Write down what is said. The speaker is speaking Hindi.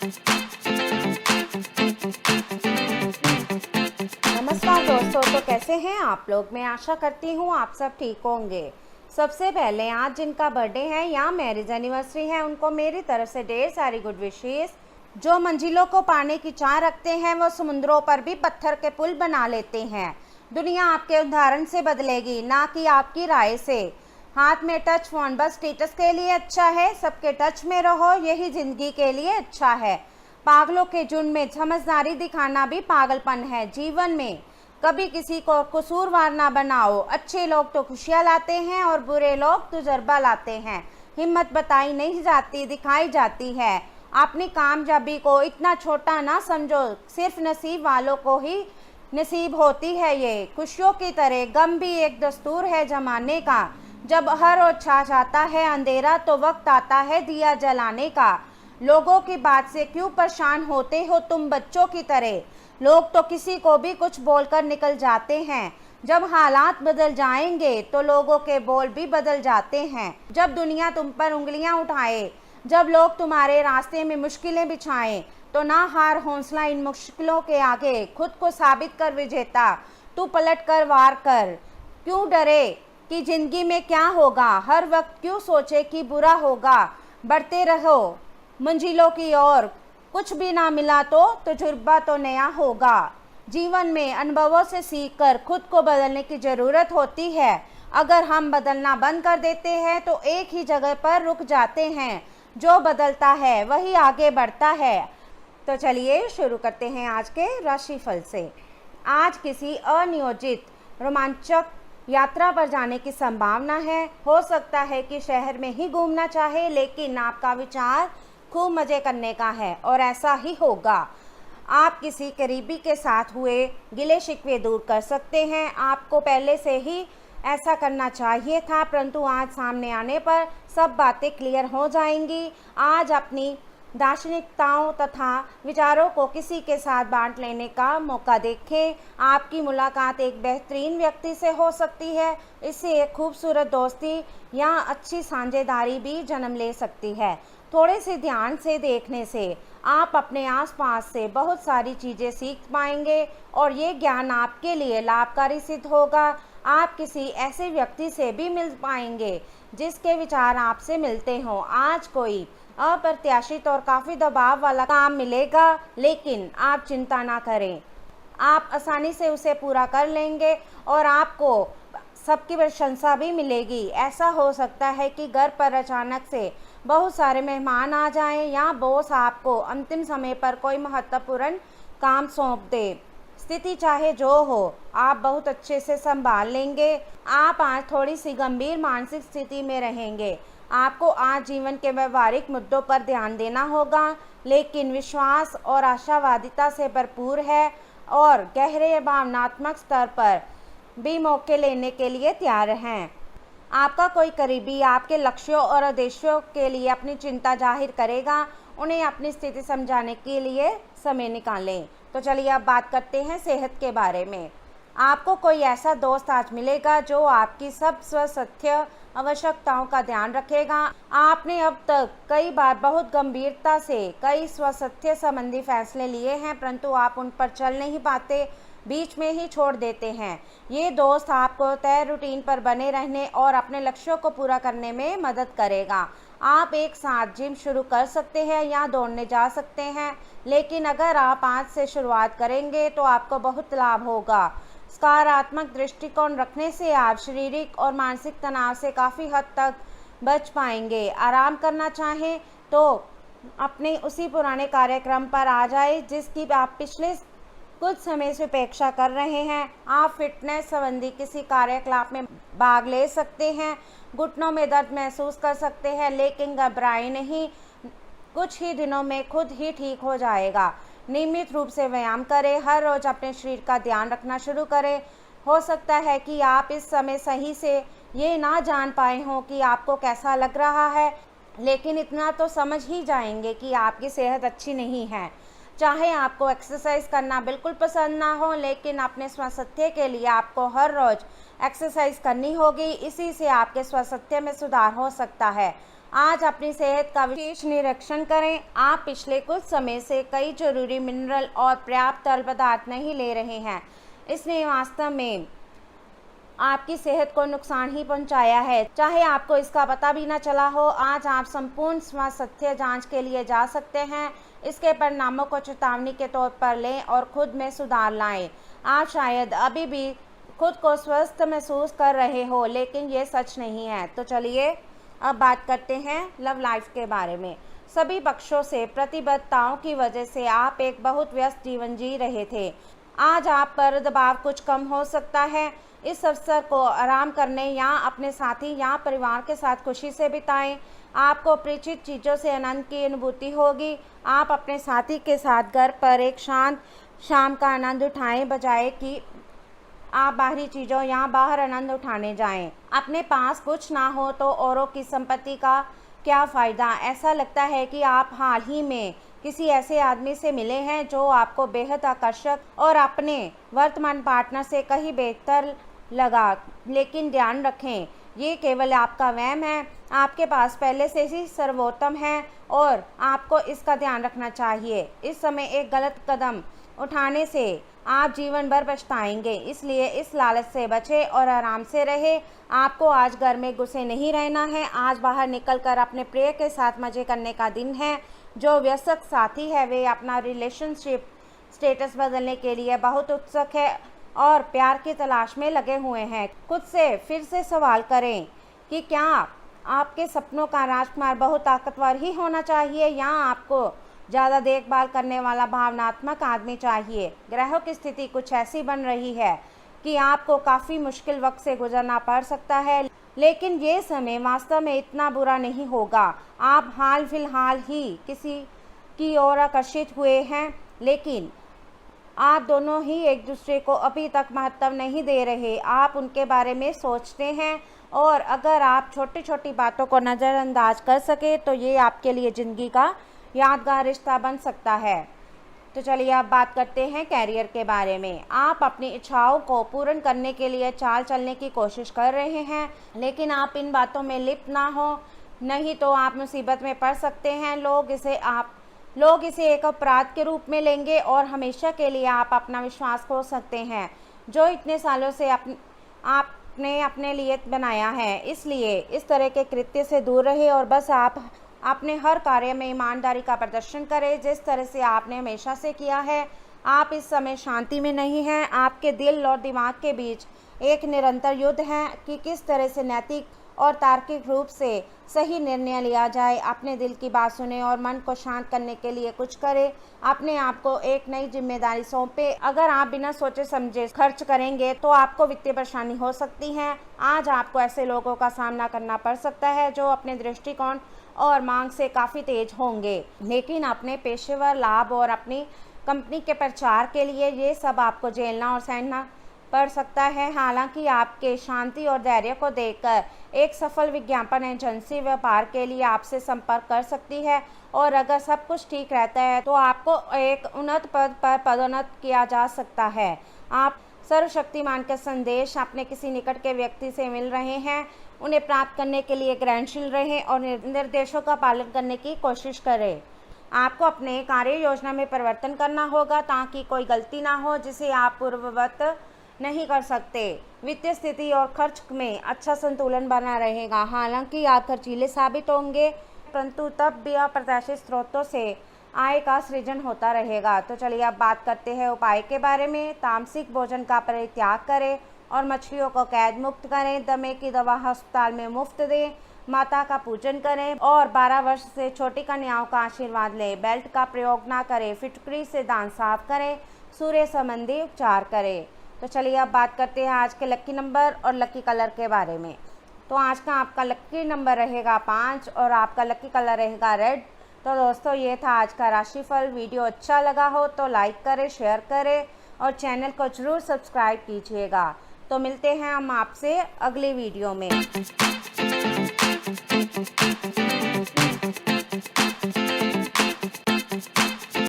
नमस्कार दोस्तों, तो कैसे हैं आप लोग। मैं आशा करती हूँ आप सब ठीक होंगे। सबसे पहले आज जिनका बर्थडे है या मैरिज एनिवर्सरी है, उनको मेरी तरफ से ढेर सारी गुड विशेस। जो मंजिलों को पाने की चाह रखते हैं, वो समुद्रों पर भी पत्थर के पुल बना लेते हैं। दुनिया आपके उदाहरण से बदलेगी, ना कि आपकी राय से। हाथ में टच फोन बस स्टेटस के लिए अच्छा है, सबके टच में रहो, यही जिंदगी के लिए अच्छा है। पागलों के झुंड में समझदारी दिखाना भी पागलपन है। जीवन में कभी किसी को कसूरवार ना बनाओ। अच्छे लोग तो खुशियाँ लाते हैं और बुरे लोग तजुर्बा लाते हैं। हिम्मत बताई नहीं जाती, दिखाई जाती है। अपनी कामयाबी को इतना छोटा ना समझो, सिर्फ नसीब वालों को ही नसीब होती है ये। खुशियों की तरह गम भी एक दस्तूर है जमाने का। जब हर रोज छा जाता है अंधेरा, तो वक्त आता है दिया जलाने का। लोगों की बात से क्यों परेशान होते हो तुम बच्चों की तरह। लोग तो किसी को भी कुछ बोलकर निकल जाते हैं। जब हालात बदल जाएंगे तो लोगों के बोल भी बदल जाते हैं। जब दुनिया तुम पर उंगलियां उठाए, जब लोग तुम्हारे रास्ते में मुश्किलें बिछाएं, तो ना हार हौसला इन मुश्किलों के आगे। खुद को साबित कर विजेता, तू पलट कर वार कर। क्यों डरे कि जिंदगी में क्या होगा, हर वक्त क्यों सोचे कि बुरा होगा। बढ़ते रहो मंजिलों की ओर, कुछ भी ना मिला तो तजुर्बा तो नया होगा। जीवन में अनुभवों से सीखकर खुद को बदलने की ज़रूरत होती है। अगर हम बदलना बंद कर देते हैं तो एक ही जगह पर रुक जाते हैं। जो बदलता है वही आगे बढ़ता है। तो चलिए शुरू करते हैं आज के राशिफल से। आज किसी अनियोजित रोमांचक यात्रा पर जाने की संभावना है। हो सकता है कि शहर में ही घूमना चाहे, लेकिन आपका विचार खूब मज़े करने का है और ऐसा ही होगा। आप किसी करीबी के साथ हुए गिले शिकवे दूर कर सकते हैं। आपको पहले से ही ऐसा करना चाहिए था, परंतु आज सामने आने पर सब बातें क्लियर हो जाएंगी। आज अपनी दार्शनिकताओं तथा विचारों को किसी के साथ बांट लेने का मौका देखें। आपकी मुलाकात एक बेहतरीन व्यक्ति से हो सकती है। इससे एक खूबसूरत दोस्ती या अच्छी साझेदारी भी जन्म ले सकती है। थोड़े से ध्यान से देखने से आप अपने आसपास से बहुत सारी चीज़ें सीख पाएंगे और ये ज्ञान आपके लिए लाभकारी सिद्ध होगा। आप किसी ऐसे व्यक्ति से भी मिल पाएंगे जिसके विचार आपसे मिलते हों। आज कोई अप्रत्याशित और काफ़ी दबाव वाला काम मिलेगा, लेकिन आप चिंता ना करें, आप आसानी से उसे पूरा कर लेंगे और आपको सबकी प्रशंसा भी मिलेगी। ऐसा हो सकता है कि घर पर अचानक से बहुत सारे मेहमान आ जाएं या बॉस आपको अंतिम समय पर कोई महत्वपूर्ण काम सौंप दे। स्थिति चाहे जो हो, आप बहुत अच्छे से संभाल लेंगे। आप आज थोड़ी सी गंभीर मानसिक स्थिति में रहेंगे। आपको आज जीवन के व्यवहारिक मुद्दों पर ध्यान देना होगा, लेकिन विश्वास और आशावादिता से भरपूर है और गहरे भावनात्मक स्तर पर भी मौके लेने के लिए तैयार हैं। आपका कोई करीबी आपके लक्ष्यों और उद्देश्यों के लिए अपनी चिंता जाहिर करेगा। उन्हें अपनी स्थिति समझाने के लिए समय निकालें। तो चलिए अब बात करते हैं सेहत के बारे में। आपको कोई ऐसा दोस्त आज मिलेगा जो आपकी सब स्वास्थ्य आवश्यकताओं का ध्यान रखेगा। आपने अब तक कई बार बहुत गंभीरता से कई स्वास्थ्य संबंधी फैसले लिए हैं, परंतु आप उन पर चल नहीं पाते, बीच में ही छोड़ देते हैं। ये दोस्त आपको तय रूटीन पर बने रहने और अपने लक्ष्यों को पूरा करने में मदद करेगा। आप एक साथ जिम शुरू कर सकते हैं या दौड़ने जा सकते हैं, लेकिन अगर आप आज से शुरुआत करेंगे तो आपको बहुत लाभ होगा। सकारात्मक दृष्टिकोण रखने से आप शारीरिक और मानसिक तनाव से काफ़ी हद तक बच पाएंगे। आराम करना चाहें तो अपने उसी पुराने कार्यक्रम पर आ जाए जिसकी आप पिछले कुछ समय से अपेक्षा कर रहे हैं। आप फिटनेस संबंधी किसी कार्यकलाप में भाग ले सकते हैं। घुटनों में दर्द महसूस कर सकते हैं, लेकिन घबराएं नहीं, कुछ ही दिनों में खुद ही ठीक हो जाएगा। नियमित रूप से व्यायाम करें, हर रोज अपने शरीर का ध्यान रखना शुरू करें। हो सकता है कि आप इस समय सही से ये ना जान पाए हों कि आपको कैसा लग रहा है, लेकिन इतना तो समझ ही जाएंगे कि आपकी सेहत अच्छी नहीं है। चाहे आपको एक्सरसाइज करना बिल्कुल पसंद ना हो, लेकिन अपने स्वास्थ्य के लिए आपको हर रोज़ एक्सरसाइज करनी होगी। इसी से आपके स्वास्थ्य में सुधार हो सकता है। आज अपनी सेहत का विशेष निरीक्षण करें। आप पिछले कुछ समय से कई जरूरी मिनरल और पर्याप्त तरल पदार्थ नहीं ले रहे हैं। इसने वास्तव में आपकी सेहत को नुकसान ही पहुंचाया है, चाहे आपको इसका पता भी ना चला हो। आज आप संपूर्ण स्वास्थ्य जांच के लिए जा सकते हैं। इसके परिणामों को चेतावनी के तौर पर लें और खुद में सुधार लाएं। आप शायद अभी भी खुद को स्वस्थ महसूस कर रहे हो, लेकिन ये सच नहीं है। तो चलिए अब बात करते हैं लव लाइफ के बारे में। सभी पक्षों से प्रतिबद्धताओं की वजह से आप एक बहुत व्यस्त जीवन जी रहे थे। आज आप पर दबाव कुछ कम हो सकता है। इस अवसर को आराम करने या अपने साथी या परिवार के साथ खुशी से बिताएं। आपको परिचित चीज़ों से आनंद की अनुभूति होगी। आप अपने साथी के साथ घर पर एक शांत शाम का आनंद उठाएं, बजाय कि आप बाहरी चीज़ों या बाहर आनंद उठाने जाएं। अपने पास कुछ ना हो तो औरों की संपत्ति का क्या फ़ायदा। ऐसा लगता है कि आप हाल ही में किसी ऐसे आदमी से मिले हैं जो आपको बेहद आकर्षक और अपने वर्तमान पार्टनर से कहीं बेहतर लगा, लेकिन ध्यान रखें, ये केवल आपका वहम है। आपके पास पहले से ही सर्वोत्तम है और आपको इसका ध्यान रखना चाहिए। इस समय एक गलत कदम उठाने से आप जीवन भर पछताएंगे, इसलिए इस लालच से बचें और आराम से रहें। आपको आज घर में घुसे नहीं रहना है। आज बाहर निकलकर अपने प्रिय के साथ मज़े करने का दिन है। जो व्यस्त साथी है वे अपना रिलेशनशिप स्टेटस बदलने के लिए बहुत उत्सुक है और प्यार की तलाश में लगे हुए हैं। खुद से फिर से सवाल करें कि क्या आपके सपनों का राजकुमार बहुत ताकतवर ही होना चाहिए या आपको ज़्यादा देखभाल करने वाला भावनात्मक आदमी चाहिए। ग्रहों की स्थिति कुछ ऐसी बन रही है कि आपको काफ़ी मुश्किल वक्त से गुजरना पड़ सकता है, लेकिन ये समय वास्तव में इतना बुरा नहीं होगा। आप हाल फिलहाल ही किसी की ओर आकर्षित हुए हैं, लेकिन आप दोनों ही एक दूसरे को अभी तक महत्व नहीं दे रहे। आप उनके बारे में सोचते हैं और अगर आप छोटी छोटी बातों को नज़रअंदाज कर सके तो ये आपके लिए ज़िंदगी का यादगार रिश्ता बन सकता है। तो चलिए अब बात करते हैं कैरियर के बारे में। आप अपनी इच्छाओं को पूर्ण करने के लिए चाल चलने की कोशिश कर रहे हैं, लेकिन आप इन बातों में लिप्त ना हो, नहीं तो आप मुसीबत में पड़ सकते हैं। लोग इसे एक अपराध के रूप में लेंगे और हमेशा के लिए आप अपना विश्वास खो सकते हैं जो इतने सालों से आपने अपने लिए बनाया है। इसलिए इस तरह के कृत्य से दूर रहे और बस आप अपने हर कार्य में ईमानदारी का प्रदर्शन करें, जिस तरह से आपने हमेशा से किया है। आप इस समय शांति में नहीं हैं। आपके दिल और दिमाग के बीच एक निरंतर युद्ध है कि किस तरह से नैतिक और तार्किक रूप से सही निर्णय लिया जाए। अपने दिल की बात सुने और मन को शांत करने के लिए कुछ करें। अपने आप को एक नई जिम्मेदारी सौंपे। अगर आप बिना सोचे समझे खर्च करेंगे तो आपको वित्तीय परेशानी हो सकती है। आज आपको ऐसे लोगों का सामना करना पड़ सकता है जो अपने दृष्टिकोण और मांग से काफ़ी तेज होंगे, लेकिन अपने पेशेवर लाभ और अपनी कंपनी के प्रचार के लिए ये सब आपको झेलना और सहना पड़ सकता है। हालांकि आपके शांति और धैर्य को देखकर एक सफल विज्ञापन एजेंसी व्यापार के लिए आपसे संपर्क कर सकती है और अगर सब कुछ ठीक रहता है तो आपको एक उन्नत पद पर पदोन्नत किया जा सकता है। आप सर्वशक्तिमान के संदेश अपने किसी निकट के व्यक्ति से मिल रहे हैं। उन्हें प्राप्त करने के लिए ग्रहणशील रहें और निर्देशों का पालन करने की कोशिश करें। आपको अपने कार्य योजना में परिवर्तन करना होगा ताकि कोई गलती ना हो जिसे आप पूर्ववत नहीं कर सकते। वित्तीय स्थिति और खर्च में अच्छा संतुलन बना रहेगा। हालांकि आप खर्चीले साबित होंगे, परंतु तब भी अप्रत्याशित स्रोतों से आय का सृजन होता रहेगा। तो चलिए अब बात करते हैं उपाय के बारे में। तामसिक भोजन का परित्याग करें और मछलियों को कैद मुक्त करें। दमे की दवा अस्पताल में मुफ्त दें। माता का पूजन करें और 12 वर्ष से छोटी कन्याओं का आशीर्वाद लें। बेल्ट का प्रयोग ना करें। फिटकरी से दांत साफ करें। सूर्य संबंधी उपचार करें। तो चलिए अब बात करते हैं आज के लक्की नंबर और लक्की कलर के बारे में। तो आज का आपका लक्की नंबर रहेगा 5 और आपका लक्की कलर रहेगा रेड। तो दोस्तों ये था आज का राशिफल। वीडियो अच्छा लगा हो तो लाइक करें, शेयर करें और चैनल को ज़रूर सब्सक्राइब कीजिएगा। तो मिलते हैं हम आपसे अगली वीडियो में।